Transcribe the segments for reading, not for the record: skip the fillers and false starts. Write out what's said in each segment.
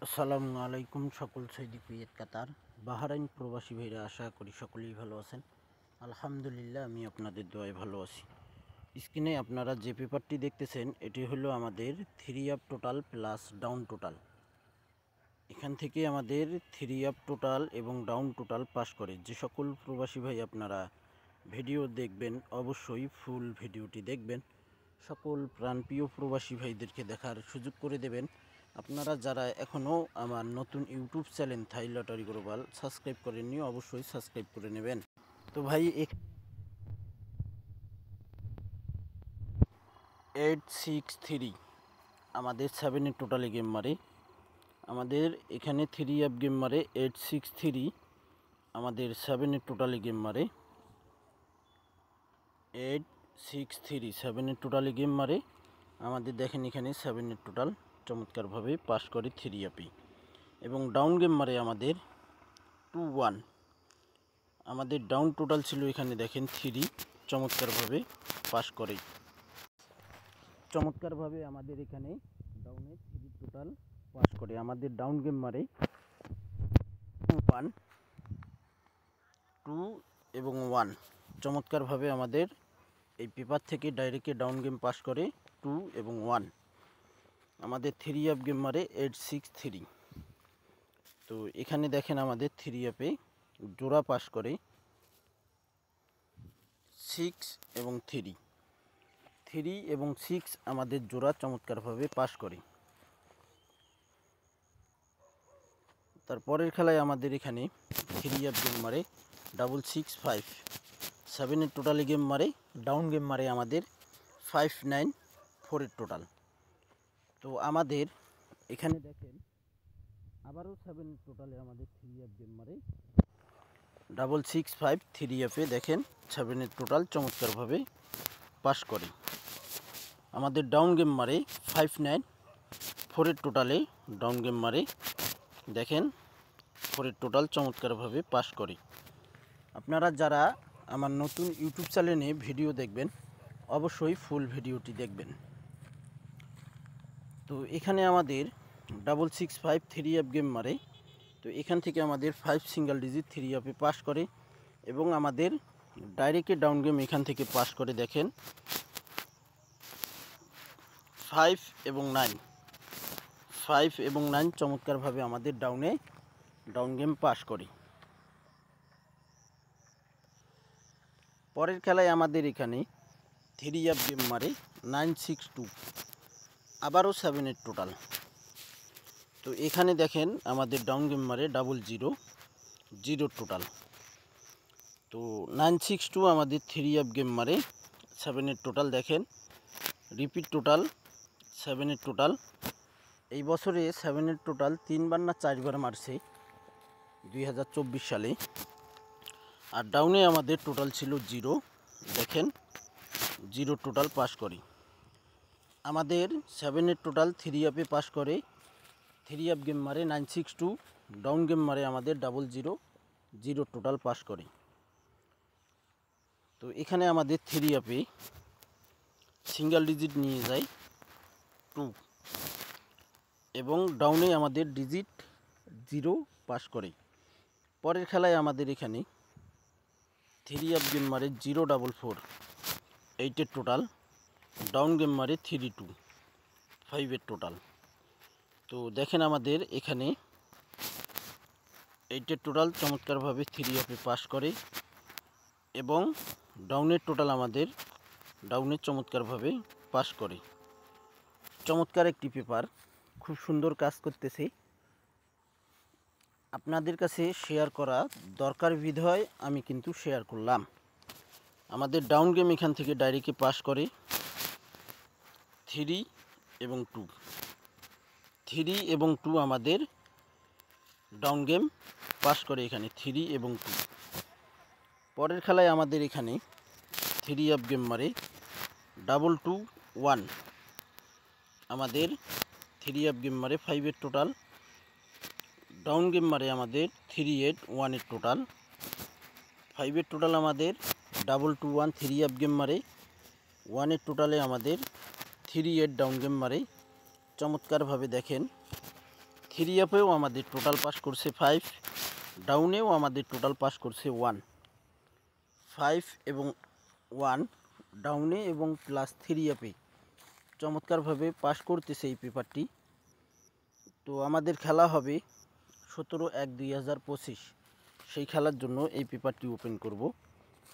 আসসালামু আলাইকুম সকল সৌদি কুয়েত কাতার বাহরাইন প্রবাসী ভাইরা, আশা করি সকলেই ভালো আছেন। আলহামদুলিল্লাহ, আমি আপনাদের দোয়ায় ভালো আছি। স্ক্রিনে আপনারা যে পেপারটি দেখতেছেন, এটি হলো আমাদের 3 up total plus down total. এখান থেকে আমাদের 3 আপ টোটাল এবং ডাউন টোটাল পাস করে যে সকল প্রবাসী ভাই আপনারা ভিডিও দেখবেন, অবশ্যই ফুল ভিডিওটি দেখবেন। সকল প্রাণপ্রিয় প্রবাসী ভাইদেরকে দেখার সুযোগ করে দেবেন। আপনারা যারা এখনও আমার নতুন ইউটিউব চ্যানেল থাই লটারি গ্লোবাল সাবস্ক্রাইব করেননি, অবশ্যই সাবস্ক্রাইব করে নেবেন। তো ভাই 863 আমাদের 7-এর টোটালে গেম মারে। আমাদের এখানে 3 আপ গেম মারে 863, আমাদের 7-এর টোটালে গেম মারে 863, 7-এর টোটালে গেম মারে। আমাদের দেখেন এখানে 7-এর টোটাল চমৎকারভাবে পাস করে 3 আপে, এবং ডাউন গেম মারে আমাদের 2-1। আমাদের ডাউন টোটাল ছিল এখানে দেখেন 3, চমৎকারভাবে পাস করে। চমৎকারভাবে আমাদের এখানে ডাউনে 3 টোটাল পাস করে। আমাদের ডাউন গেম মারে 2-1, 2 এবং 1। চমৎকারভাবে আমাদের এই পেপার থেকে ডাইরেক্টে ডাউন গেম পাস করে 2 এবং 1। আমাদের 3 আপ গেম মারে 863। তো এখানে দেখেন আমাদের 3 আপে জোড়া পাস করে 6 এবং 3, 3 এবং 6 আমাদের জোড়া চমৎকারভাবে পাস করে। তারপরের খেলায় আমাদের এখানে 3 আপ গেম মারে 665, 7-এর টোটালে গেম মারে, ডাউন গেম মারে আমাদের 594-এর টোটাল। তো আমাদের এখানে দেখেন আবারও 7-এর টোটালে আমাদের 3 আপ গেম মারে 665, 3 আপে দেখেন 7-এর টোটাল চমৎকারভাবে পাস করে। আমাদের ডাউন গেম মারে 594-এর টোটালে ডাউন গেম মারে দেখেন 4-এর টোটাল চমৎকারভাবে পাস করে। আপনারা যারা আমার নতুন ইউটিউব চ্যানেলে ভিডিও দেখবেন, অবশ্যই ফুল ভিডিওটি দেখবেন। তো এখানে আমাদের 665 3 আপ গেম মারে। তো এখান থেকে আমাদের 5 সিঙ্গেল ডিজিট 3 আপে পাস করে, এবং আমাদের ডাইরেক্টে ডাউন গেম এখান থেকে পাস করে দেখেন 5 এবং 9, 5 এবং 9 চমৎকারভাবে আমাদের ডাউন গেম পাস করে। পরের খেলায় আমাদের এখানে 3 আপ গেম মারে 962, আবারও 7-এর টোটাল। তো এখানে দেখেন আমাদের ডাউন গেম মারে 000 টোটাল। তো 962 আমাদের 3 আপ গেম মারে 7-এর টোটাল দেখেন রিপিট টোটাল 7-এর টোটাল। এই বছরে 7-এর টোটাল 3বার না 4বার মারছে 2024 সালে। আর ডাউনে আমাদের টোটাল ছিল 0, দেখেন 0 টোটাল পাস করে। আমাদের 7-এর টোটাল 3 আপে পাস করে। 3 আপ গেম মারে 962, ডাউন গেম মারে আমাদের 000 টোটাল পাস করে। তো এখানে আমাদের 3 আপে সিঙ্গেল ডিজিট নিয়ে যায় 2, এবং ডাউনে আমাদের ডিজিট 0 পাস করে। পরের খেলায় আমাদের এখানে 3 আপ গেম মারে 044, 8-এর টোটাল, ডাউন গেম মারে 32, 5-এর টোটাল। তো দেখেন আমাদের এখানে 8-এর টোটাল চমৎকারভাবে 3 আপে পাস করে, এবং ডাউনের টোটাল আমাদের ডাউনে চমৎকারভাবে পাস করে। চমৎকার একটি পেপার, খুব সুন্দর কাজ করতেছে। আপনাদের কাছে শেয়ার করা দরকার বিধায় আমি কিন্তু শেয়ার করলাম। আমাদের ডাউন গেম এখান থেকে ডাইরেক্টে পাস করে 3 এবং 2, 3 এবং 2 আমাদের ডাউন গেম পাস করে এখানে 3 এবং 2। পরের খেলায় আমাদের এখানে 3 আপ গেম মারে 221, আমাদের 3 আপ গেম মারে 5-এর টোটাল, ডাউন গেম মারে আমাদের 381-এর টোটাল, 5-এর টোটাল আমাদের 221, 3 আপ গেম মারে 1-এর টোটালে আমাদের 38 ডাউন গেম মারে। চমৎকারভাবে দেখেন থ্রি আপেও আমাদের টোটাল পাস করছে 5, ডাউনেও আমাদের টোটাল পাস করছে 1। 5 এবং 1 ডাউনে এবং প্লাস থ্রি আপে চমৎকারভাবে পাস করতেছে এই পেপারটি। তো আমাদের খেলা হবে 17/1/2025, সেই খেলার জন্য এই পেপারটি ওপেন করব।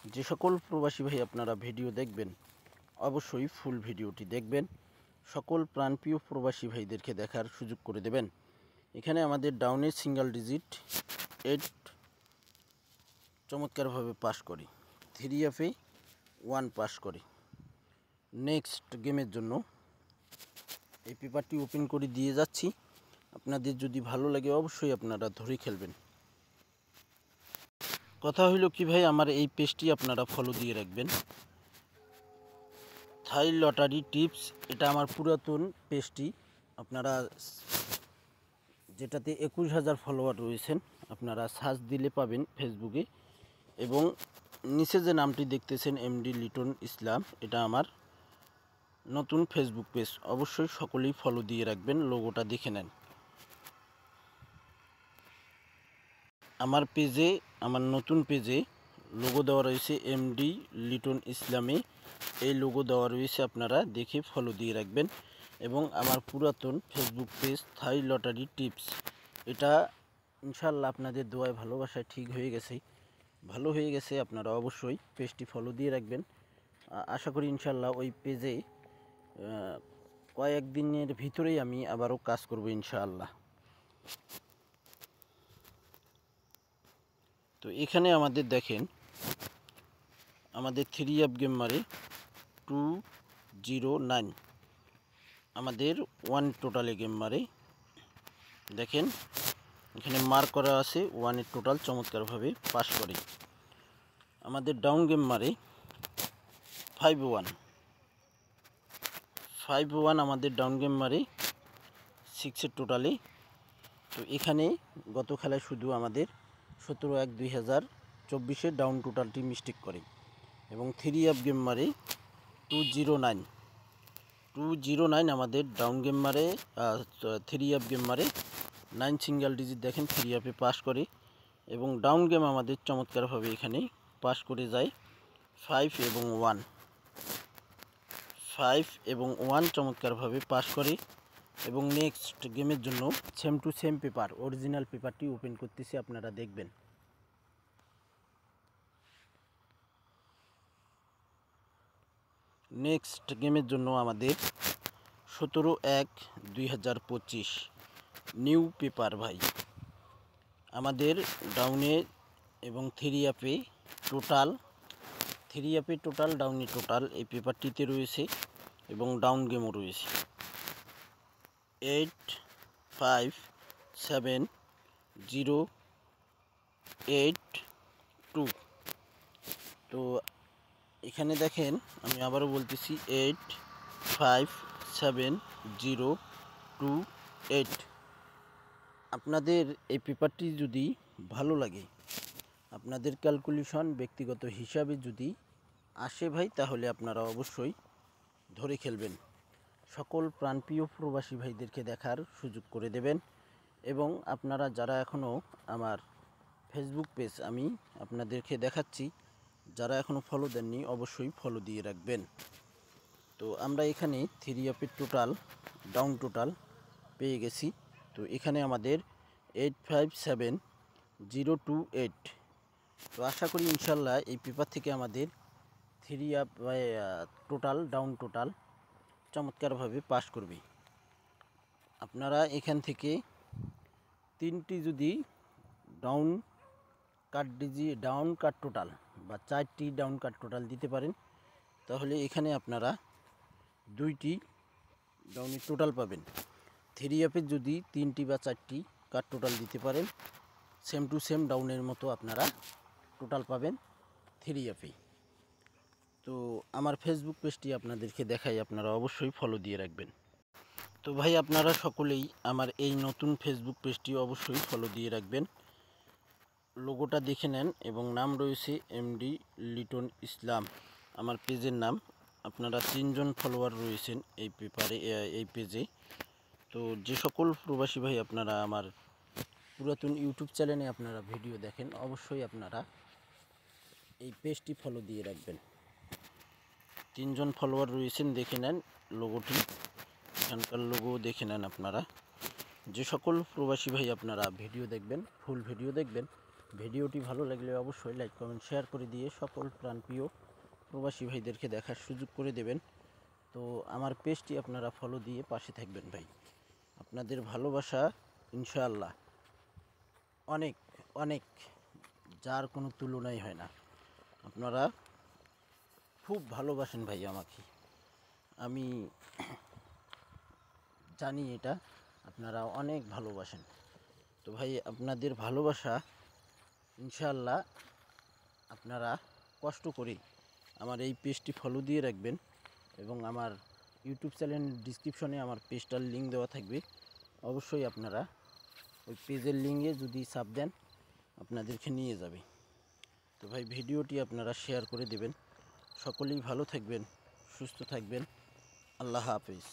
যে সকল প্রবাসী ভাই আপনারা ভিডিও দেখবেন অবশ্যই ফুল ভিডিওটি দেখবেন, সকল প্রাণপ্রিয় প্রবাসী ভাইদেরকে দেখার সুযোগ করে দেবেন। এখানে আমাদের ডাউনের সিঙ্গেল ডিজিট 8 চমৎকারভাবে পাস করি, থ্রি আপে 1 পাস করি। নেক্সট গেমের জন্য এই পেপারটি ওপেন করে দিয়ে যাচ্ছি। আপনাদের যদি ভালো লাগে অবশ্যই আপনারা ধরে খেলবেন। কথা হইল কি ভাই, আমার এই পেজটি আপনারা ফলো দিয়ে রাখবেন, থাই লটারি টিপস। এটা আমার পুরাতন পেজটি, আপনারা যেটাতে 21,000 ফলোয়ার রয়েছেন, আপনারা সার্চ দিলে পাবেন ফেসবুকে। এবং নিচে যে নামটি দেখতেছেন এমডি লিটন ইসলাম, এটা আমার নতুন ফেসবুক পেজ, অবশ্যই সকলেই ফলো দিয়ে রাখবেন, লোগোটা দেখে নেন। আমার পেজে, আমার নতুন পেজে লোগো দেওয়া রয়েছে এমডি লিটন ইসলামে, এই লোগো দেওয়া রয়েছে, আপনারা দেখে ফলো দিয়ে রাখবেন। এবং আমার পুরাতন ফেসবুক পেজ থাই লটারি টিপস, এটা ইনশাল্লাহ আপনাদের দোয়ায় ভালোবাসায় ঠিক হয়ে গেছে, ভালো হয়ে গেছে। আপনারা অবশ্যই পেজটি ফলো দিয়ে রাখবেন। আশা করি ইনশাল্লাহ ওই পেজে কয়েকদিনের ভিতরেই আমি আবারও কাজ করব ইনশাআল্লাহ। তো এখানে আমাদের দেখেন, আমাদের থ্রি আপ গেম মারে 209, আমাদের 1 টোটালে গেম মারে। দেখেন এখানে মার্ক করা আছে 1 টোটাল, চমৎকারভাবে পাস করে। আমাদের ডাউন গেম মারে 5-1, আমাদের ডাউন গেম মারে 6 টোটালে। তো এখানে গত খেলায় শুধু আমাদের 17/1/2024 ডাউন টোটালটি মিস্টেক করে। এবং থ্রি আপ গেম মারে 209, আমাদের ডাউন গেম মারে, থ্রি আপ গেম মারে 9 সিঙ্গেল ডিজিট। দেখেন থ্রি আপে পাস করে। এবং ডাউন গেম আমাদের চমৎকারভাবে এখানে পাস করে যায় 5 এবং 1 চমৎকারভাবে পাস করে। এবং নেক্সট গেমের জন্য same to same paper, original পেপারটি ওপেন করতেছি, আপনারা দেখবেন। নেক্সট গেমের জন্য আমাদের 17/1/2025 নিউ পেপার ভাই, আমাদের ডাউনে এবং থ্রি আপে টোটাল, ডাউনে টোটাল এই পেপারটিতে রয়েছে। এবং ডাউন গেমও রয়েছে 85708 2। তো এখানে দেখেন, আমি আবারও বলতেছি 8570828। আপনাদের এই পেপারটি যদি ভালো লাগে, আপনাদের ক্যালকুলেশন ব্যক্তিগত হিসাবে যদি আসে ভাই, তাহলে আপনারা অবশ্যই ধরে খেলবেন। সকল প্রাণপ্রিয় প্রবাসী ভাইদেরকে দেখার সুযোগ করে দেবেন। এবং আপনারা যারা এখনও আমার ফেসবুক পেজ আমি আপনাদেরকে দেখাচ্ছি, যারা এখনও ফলো দেননি অবশ্যই ফলো দিয়ে রাখবেন। তো আমরা এখানে থ্রি আপের টোটাল, ডাউন টোটাল পেয়ে গেছি। তো এখানে আমাদের 857028। তো আশা করি ইনশাল্লাহ এই পেপার থেকে আমাদের three up total, down total চমৎকারভাবে পাস করবে। আপনারা এখান থেকে 3টি যদি ডাউন কাট টোটাল বা 4টি ডাউন কাট টোটাল দিতে পারেন, তাহলে এখানে আপনারা 2টি ডাউনের টোটাল পাবেন। থ্রি আপের যদি 3টি বা 4টি কাট টোটাল দিতে পারেন, সেম টু সেম ডাউনের মতো আপনারা টোটাল পাবেন থ্রি আপে। তো আমার ফেসবুক পেজটি আপনাদেরকে দেখাই, আপনারা অবশ্যই ফলো দিয়ে রাখবেন। তো ভাই আপনারা সকলেই আমার এই নতুন ফেসবুক পেজটি অবশ্যই ফলো দিয়ে রাখবেন, লোগোটা দেখে নেন। এবং নাম রয়েছে এমডি লিটন ইসলাম আমার পেজের নাম। আপনারা 3 জন ফলোয়ার রয়েছেন এই পেজে। তো তো যে সকল প্রবাসী ভাই আপনারা আমার পুরাতন ইউটিউব চ্যানেলে আপনারা ভিডিও দেখেন, অবশ্যই আপনারা এই পেজটি ফলো দিয়ে রাখবেন। 3 জন ফলোয়ার রয়েছেন, দেখে নেন লোগোটি, এখানকার লোগো দেখে নেন আপনারা। যে সকল প্রবাসী ভাই আপনারা ভিডিও দেখবেন, ফুল ভিডিও দেখবেন, ভিডিওটি ভালো লাগলে অবশ্যই লাইক কমেন্ট শেয়ার করে দিয়ে সকল প্রাণপ্রিয় প্রবাসী ভাইদেরকে দেখার সুযোগ করে দেবেন। তো আমার পেজটি আপনারা ফলো দিয়ে পাশে থাকবেন ভাই। আপনাদের ভালোবাসা ইনশাআল্লাহ অনেক অনেক, যার কোনো তুলনাই হয় না। আপনারা খুব ভালোবাসেন ভাই আমাকে, আমি জানি এটা, আপনারা অনেক ভালোবাসেন। তো ভাই আপনাদের ভালোবাসা ইনশাআল্লাহ আপনারা কষ্ট করে আমার এই পেজটি ফলো দিয়ে রাখবেন, এবং আমার ইউটিউব চ্যানেলের ডিসক্রিপশনে আমার পেজটার লিঙ্ক দেওয়া থাকবে। অবশ্যই আপনারা ওই পেজের লিঙ্কে যদি চাপ দেন আপনাদেরকে নিয়ে যাবে। তো ভাই ভিডিওটি আপনারা শেয়ার করে দেবেন। সকলেই ভালো থাকবেন, সুস্থ থাকবেন। আল্লাহ হাফেজ।